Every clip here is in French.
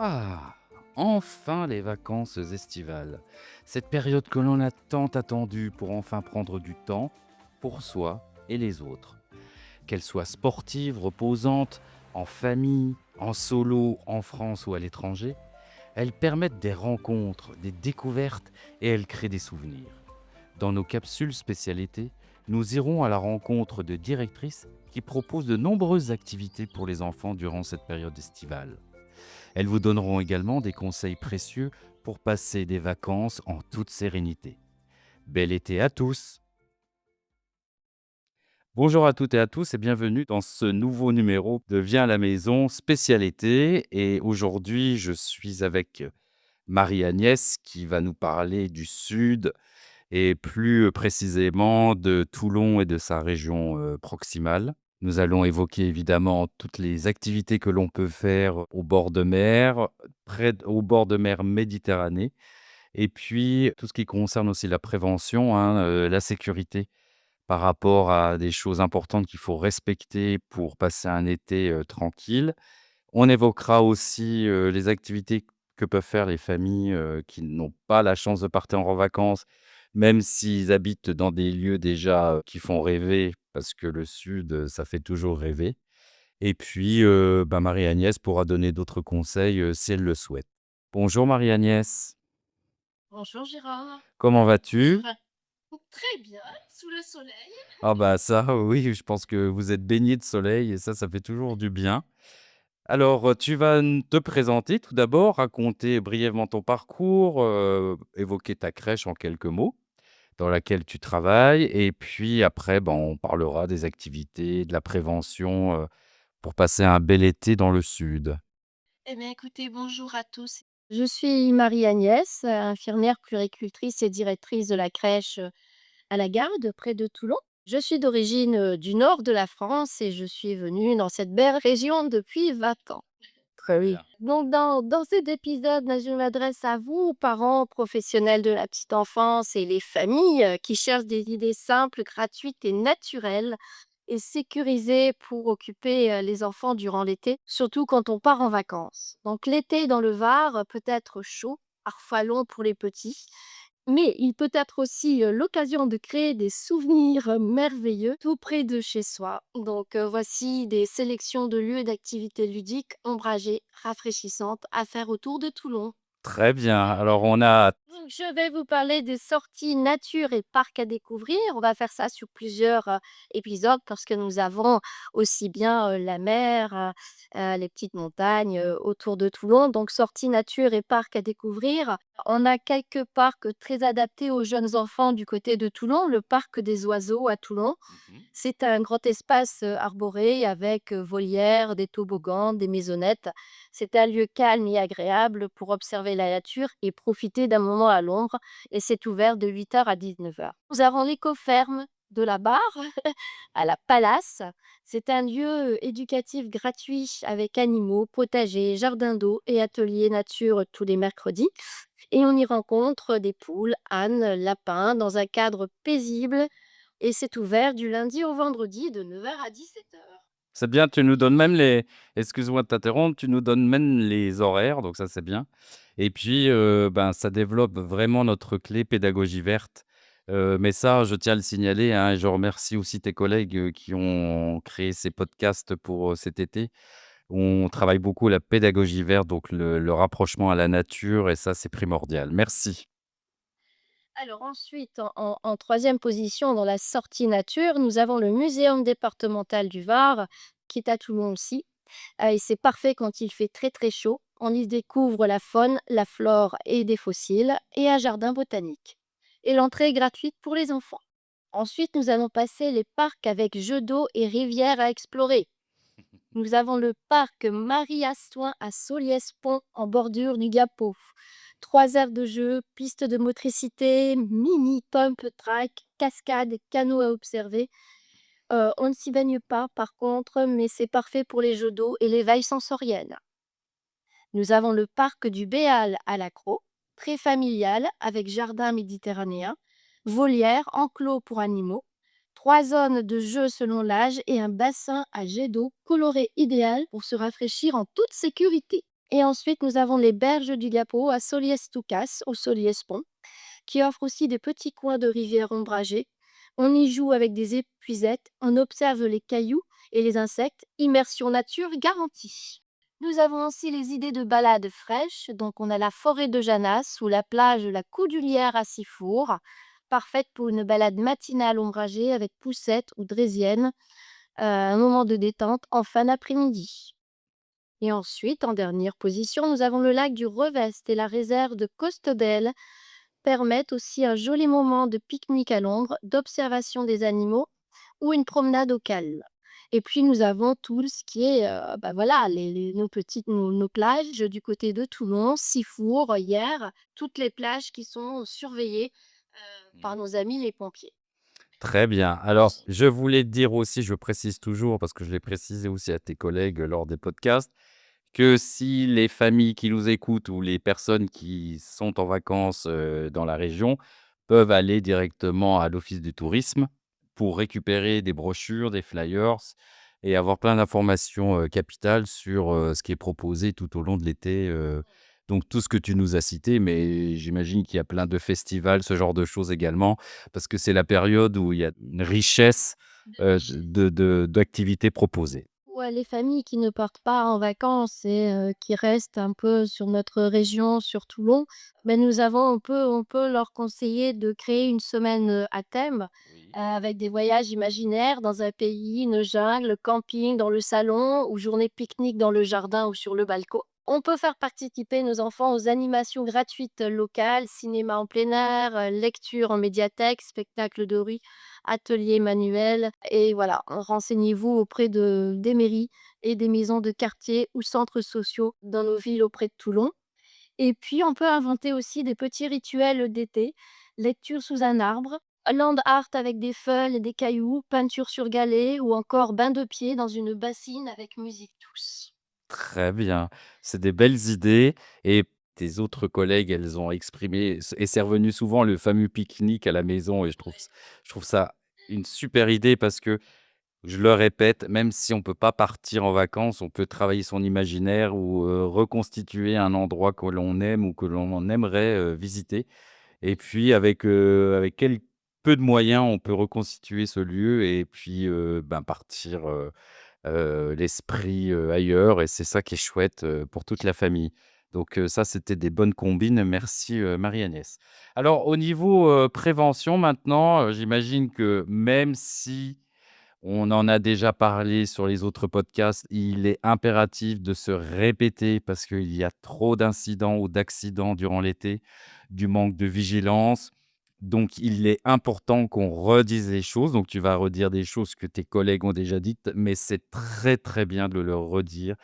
Ah, enfin les vacances estivales. Cette période que l'on a tant attendue pour enfin prendre du temps pour soi et les autres. Qu'elles soient sportives, reposantes, en famille, en solo, en France ou à l'étranger, elles permettent des rencontres, des découvertes et elles créent des souvenirs. Dans nos capsules spécialités, nous irons à la rencontre de directrices qui proposent de nombreuses activités pour les enfants durant cette période estivale. Elles vous donneront également des conseils précieux pour passer des vacances en toute sérénité. Bel été à tous! Bonjour à toutes et à tous et bienvenue dans ce nouveau numéro de Viens à la maison spécialité. Et aujourd'hui, je suis avec Marie-Agnès qui va nous parler du Sud et plus précisément de Toulon et de sa région proximale. Nous allons évoquer évidemment toutes les activités que l'on peut faire au bord de mer, au bord de mer Méditerranée, et puis tout ce qui concerne aussi la prévention, hein, la sécurité par rapport à des choses importantes qu'il faut respecter pour passer un été tranquille. On évoquera aussi les activités que peuvent faire les familles qui n'ont pas la chance de partir en vacances, même s'ils habitent dans des lieux déjà qui font rêver, parce que le sud, ça fait toujours rêver. Et puis, Marie-Agnès pourra donner d'autres conseils si elle le souhaite. Bonjour Marie-Agnès, Bonjour Gérard. comment vas-tu? Très bien, sous le soleil. Ah bah ça, oui, je pense que vous êtes baignée de soleil et ça fait toujours du bien. Alors, tu vas te présenter tout d'abord, raconter brièvement ton parcours, évoquer ta crèche en quelques mots, dans laquelle tu travailles et puis après, on parlera des activités, de la prévention, pour passer un bel été dans le sud. Eh bien, écoutez, bonjour à tous. Je suis Marie-Agnès, infirmière puéricultrice et directrice de la crèche à la Garde, près de Toulon. Je suis d'origine du nord de la France et je suis venue dans cette belle région depuis 20 ans. Très Oui. bien. Donc, dans cet épisode, là, je m'adresse à vous, parents, professionnels de la petite enfance et les familles qui cherchent des idées simples, gratuites et naturelles et sécurisées pour occuper les enfants durant l'été, surtout quand on part en vacances. Donc, l'été dans le Var peut être chaud, parfois long pour les petits, mais il peut être aussi l'occasion de créer des souvenirs merveilleux tout près de chez soi. Donc, voici des sélections de lieux d'activités ludiques, ombragées, rafraîchissantes à faire autour de Toulon. Très bien. Alors on a Donc, je vais vous parler des sorties nature et parcs à découvrir. On va faire ça sur plusieurs épisodes parce que nous avons aussi bien la mer, les petites montagnes autour de Toulon. Donc, sorties nature et parcs à découvrir. On a quelques parcs très adaptés aux jeunes enfants du côté de Toulon. Le parc des oiseaux à Toulon. Mmh. C'est un grand espace arboré avec volières, des toboggans, des maisonnettes. C'est un lieu calme et agréable pour observer la nature et profiter d'un moment à l'ombre. Et c'est ouvert de 8 heures à 19 heures. Nous avons l'écoferme de la Barre à la Palace. C'est un lieu éducatif gratuit avec animaux, potagers, jardin d'eau et atelier nature tous les mercredis. Et on y rencontre des poules, ânes, lapins dans un cadre paisible. Et c'est ouvert du lundi au vendredi de 9 heures à 17 heures. C'est bien, tu nous donnes même les excuse-moi de t'interrompre, tu nous donnes même les horaires, donc ça, c'est bien. Et puis, ça développe vraiment notre clé pédagogie verte. Mais ça, je tiens à le signaler, hein, et je remercie aussi tes collègues, qui ont créé ces podcasts pour, cet été. On travaille beaucoup la pédagogie verte, donc le rapprochement à la nature et ça, c'est primordial. Merci. Alors ensuite, en troisième position dans la sortie nature, nous avons le Muséum départemental du Var, qui est à Toulon aussi. Et c'est parfait quand il fait très très chaud. On y découvre la faune, la flore et des fossiles, et un jardin botanique. Et l'entrée est gratuite pour les enfants. Ensuite, nous allons passer les parcs avec jeux d'eau et rivières à explorer. Nous avons le parc Marie-Astoin à Soliès-Pont en bordure du Gapot. 3 aires de jeu, pistes de motricité, mini pump track, cascades, canaux à observer. On ne s'y baigne pas par contre, mais c'est parfait pour les jeux d'eau et l'éveil sensoriel. Nous avons le parc du Béal à l'Accro, très familial avec jardin méditerranéen, volière, enclos pour animaux, 3 zones de jeu selon l'âge et un bassin à jet d'eau coloré idéal pour se rafraîchir en toute sécurité. Et ensuite, nous avons les berges du Gapo à Soliès-Toucas, au Soliès-Pont, qui offrent aussi des petits coins de rivière ombragés. On y joue avec des épuisettes, on observe les cailloux et les insectes. Immersion nature garantie. Nous avons aussi les idées de balades fraîches. Donc, on a la forêt de Janas ou la plage de la Coudulière à Sifour, parfaite pour une balade matinale ombragée avec poussette ou draisienne, un moment de détente en fin d'après-midi. Et ensuite, en dernière position, nous avons le lac du Revest et la réserve de Costebel permettent aussi un joli moment de pique-nique à l'ombre, d'observation des animaux ou une promenade au calme. Et puis nous avons tout ce qui est, bah, voilà, nos plages du côté de Toulon, Sifour, Hyères, toutes les plages qui sont surveillées, par Mmh. nos amis les pompiers. Très bien. Alors, je voulais te dire aussi, je précise toujours parce que je l'ai précisé aussi à tes collègues lors des podcasts, que si les familles qui nous écoutent ou les personnes qui sont en vacances, dans la région peuvent aller directement à l'office du tourisme pour récupérer des brochures, des flyers et avoir plein d'informations, capitales sur, ce qui est proposé tout au long de l'été, donc tout ce que tu nous as cité, mais j'imagine qu'il y a plein de festivals, ce genre de choses également, parce que c'est la période où il y a une richesse, d'activités proposées. Ouais, les familles qui ne partent pas en vacances et qui restent un peu sur notre région, sur Toulon, ben nous avons on peut leur conseiller de créer une semaine, à thème, Oui. avec des voyages imaginaires dans un pays, une jungle, camping dans le salon ou journée pique-nique dans le jardin ou sur le balcon. On peut faire participer nos enfants aux animations gratuites locales, cinéma en plein air, lecture en médiathèque, spectacle de rue, ateliers manuels et voilà, renseignez-vous auprès des mairies et des maisons de quartier ou centres sociaux dans nos villes auprès de Toulon. Et puis, on peut inventer aussi des petits rituels d'été, lecture sous un arbre, land art avec des feuilles et des cailloux, peinture sur galet ou encore bain de pied dans une bassine avec musique douce. Très bien. C'est des belles idées et tes autres collègues, elles ont exprimé et c'est revenu souvent le fameux pique-nique à la maison et je trouve ça une super idée parce que je le répète, même si on peut pas partir en vacances, on peut travailler son imaginaire ou, reconstituer un endroit que l'on aime ou que l'on aimerait, visiter et puis avec peu de moyens, on peut reconstituer ce lieu et puis, ben, partir, l'esprit, ailleurs et c'est ça qui est chouette, pour toute la famille. Donc, ça, c'était des bonnes combines. Merci, Marie-Agnès. Alors au niveau, prévention maintenant, j'imagine que même si on en a déjà parlé sur les autres podcasts, il est impératif de se répéter parce qu'il y a trop d'incidents ou d'accidents durant l'été, du manque de vigilance. Donc il est important qu'on redise les choses. Donc tu vas redire des choses que tes collègues ont déjà dites, mais c'est très, très bien de le redire.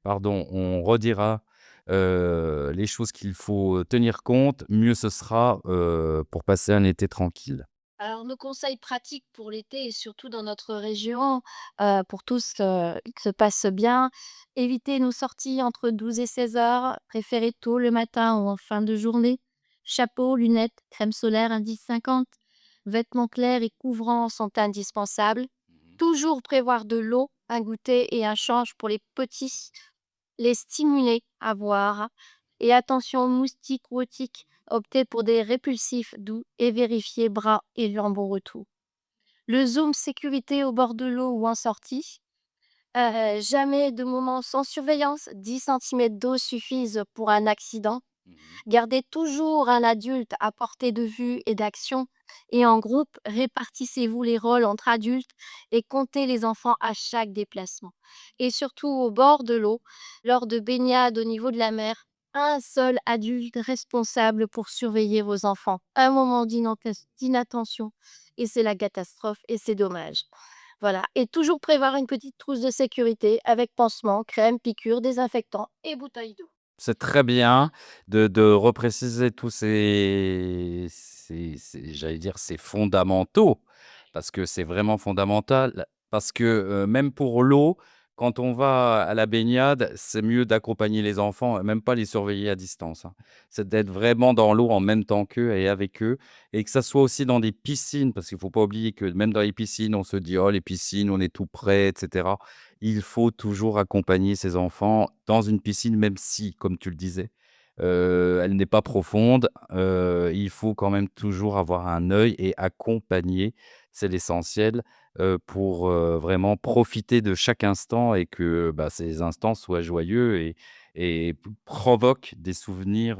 Pardon, on redira, les choses qu'il faut tenir compte, mieux ce sera, pour passer un été tranquille. Alors, nos conseils pratiques pour l'été et surtout dans notre région, pour tous, que se passe bien, éviter nos sorties entre 12 et 16 heures, préférez tôt le matin ou en fin de journée. Chapeau, lunettes, crème solaire indice 50, vêtements clairs et couvrants sont indispensables. Mmh. Toujours prévoir de l'eau, un goûter et un change pour les petits, les stimuler à boire. Et attention aux moustiques ou aux tiques, optez pour des répulsifs doux et vérifiez bras et jambes au retour. Le zoom sécurité au bord de l'eau ou en sortie. Jamais de moment sans surveillance, 10 centimètres d'eau suffisent pour un accident. Mmh. Gardez toujours un adulte à portée de vue et d'action. Et en groupe, répartissez-vous les rôles entre adultes et comptez les enfants à chaque déplacement. Et surtout au bord de l'eau, lors de baignades au niveau de la mer, un seul adulte responsable pour surveiller vos enfants. Un moment d'inattention et c'est la catastrophe et c'est dommage. Voilà. Et toujours prévoir une petite trousse de sécurité avec pansement, crème, piqûre, désinfectant et bouteille d'eau. C'est très bien de repréciser tous ces j'allais dire ces fondamentaux, parce que c'est vraiment fondamental. Parce que, même pour l'eau, quand on va à la baignade, c'est mieux d'accompagner les enfants, même pas les surveiller à distance, hein. C'est d'être vraiment dans l'eau en même temps qu'eux et avec eux et que ça soit aussi dans des piscines, parce qu'il faut pas oublier que même dans les piscines, on se dit: «Oh les piscines, on est tout près» et cetera. il faut toujours accompagner ses enfants dans une piscine, même si, comme tu le disais, elle n'est pas profonde, il faut quand même toujours avoir un œil et accompagner, c'est l'essentiel, pour, vraiment profiter de chaque instant et que, bah, ces instants soient joyeux et provoquent des souvenirs,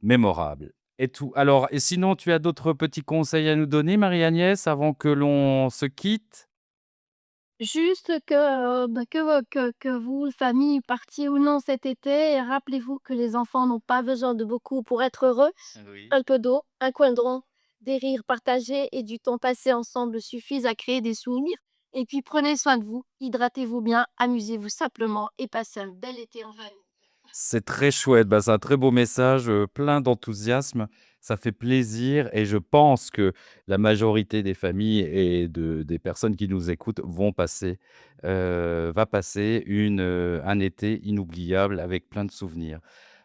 mémorables. Et sinon, tu as d'autres petits conseils à nous donner, Marie-Agnès, avant que l'on se quitte? Juste que, que vous, famille, partiez ou non cet été, rappelez-vous que les enfants n'ont pas besoin de beaucoup pour être heureux. Oui. Un peu d'eau, un coin de rond, des rires partagés et du temps passé ensemble suffisent à créer des souvenirs. Et puis prenez soin de vous, hydratez-vous bien, amusez-vous simplement et passez un bel été en famille. C'est très chouette, bah, c'est un très beau message, plein d'enthousiasme. Ça fait plaisir et je pense que la majorité des familles et des personnes qui nous écoutent va passer un été inoubliable avec plein de souvenirs.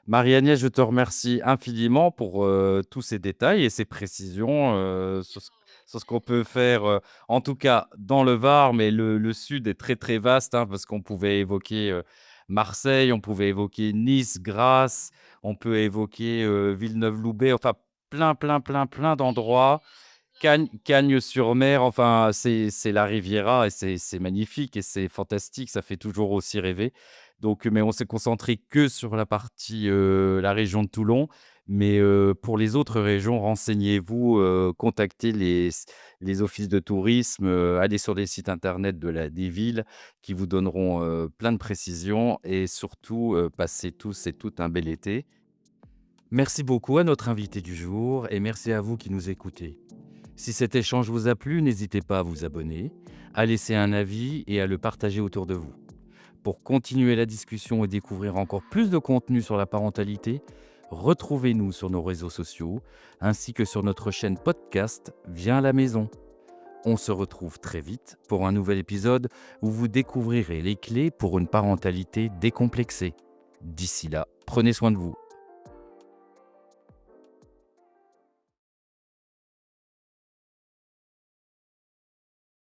Marie-Agnès, je te remercie infiniment pour, tous ces détails et ces précisions, sur ce qu'on peut faire, en tout cas dans le Var, mais le sud est très, très vaste, hein, parce qu'on pouvait évoquer, Marseille, on pouvait évoquer Nice, Grasse, on peut évoquer, Villeneuve-Loubet, enfin plein, plein, plein, plein d'endroits. Cagnes-sur-Mer, enfin c'est la Riviera et c'est magnifique et c'est fantastique, ça fait toujours aussi rêver. Donc mais on s'est concentré que sur la région de Toulon. Mais pour les autres régions, renseignez-vous, contactez les offices de tourisme, allez sur les sites internet des villes qui vous donneront, plein de précisions et surtout, passez tous et toutes un bel été. Merci beaucoup à notre invité du jour et merci à vous qui nous écoutez. Si cet échange vous a plu, n'hésitez pas à vous abonner, à laisser un avis et à le partager autour de vous. Pour continuer la discussion et découvrir encore plus de contenu sur la parentalité, retrouvez-nous sur nos réseaux sociaux ainsi que sur notre chaîne podcast Viens à la maison. On se retrouve très vite pour un nouvel épisode où vous découvrirez les clés pour une parentalité décomplexée. D'ici là, prenez soin de vous.